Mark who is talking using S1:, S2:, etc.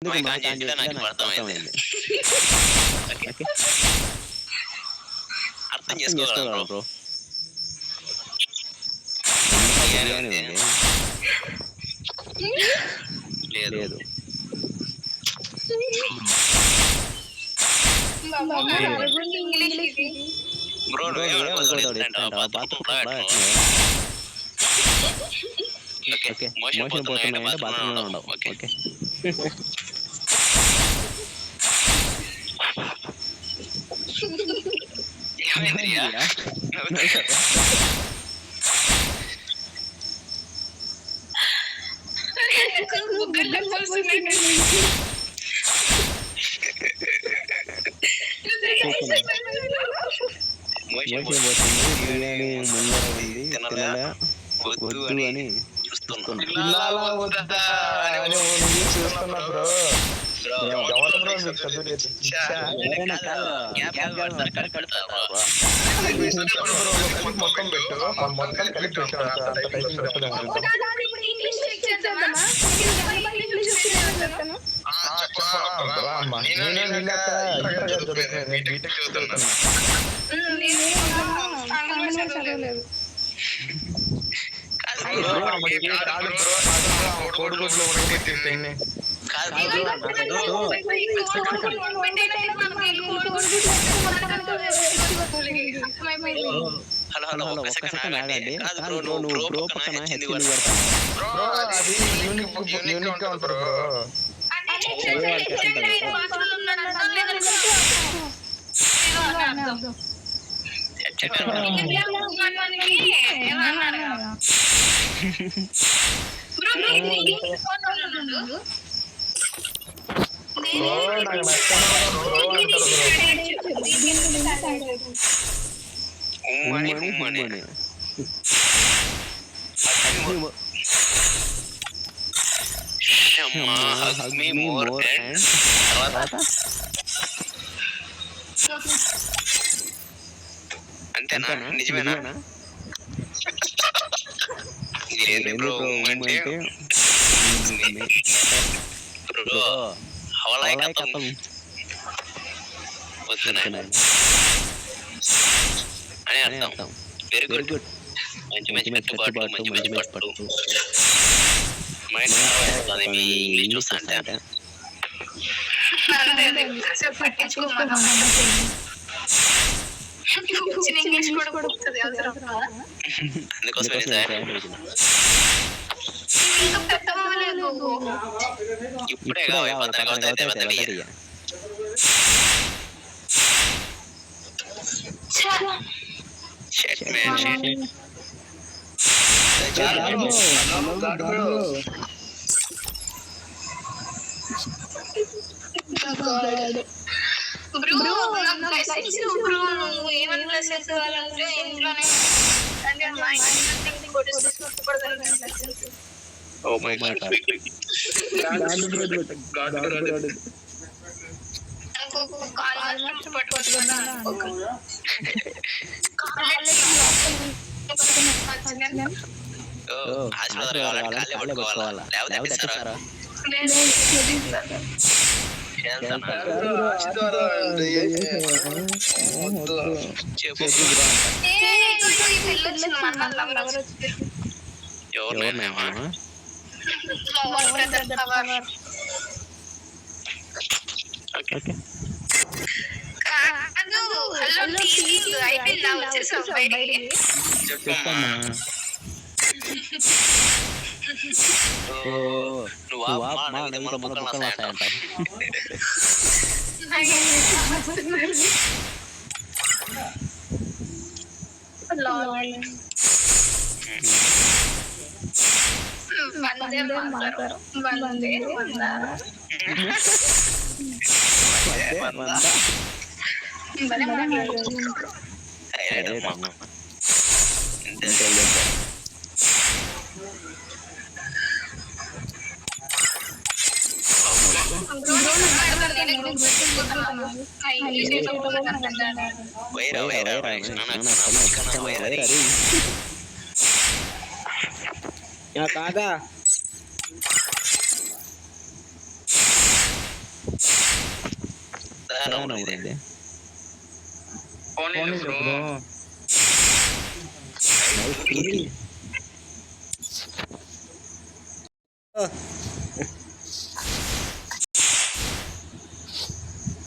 S1: అర్థమైంది. అర్థం చేసుకోగలను బ్రో. లేదు బ్రో ఓకే మోషన్ పోతున్నాయంటే బాత్రూంలో ఉండవు. ఓకే మోషన్ పోతుంది, బిర్యానీ ముందర ఉంది, తినలే వద్దు అని చూస్తున్నా.
S2: కోడిగుడ్లో ఉడకబెట్టింది
S1: హలో ఒక్క సెకండ్ ఆగండి. నువ్వు బ్రో పక్కన హెచ్చింది కొడతాను.
S2: అది యూనిక్ గా ఉంటారు బ్రో.
S1: అంతేనా? నిజమేనా? బ్రో హవాలా కథం అని అర్థం. Very good. మంచి కట్టుబాటు, మంచి పట్టు. మైండ్ ఇంగ్లీష్ చూస్తా అంటే అందుకోసం ఇప్పుడే Oh my god. Okay. Fan bro ఇది.
S2: పోనీ బ్రో.
S1: మౌత్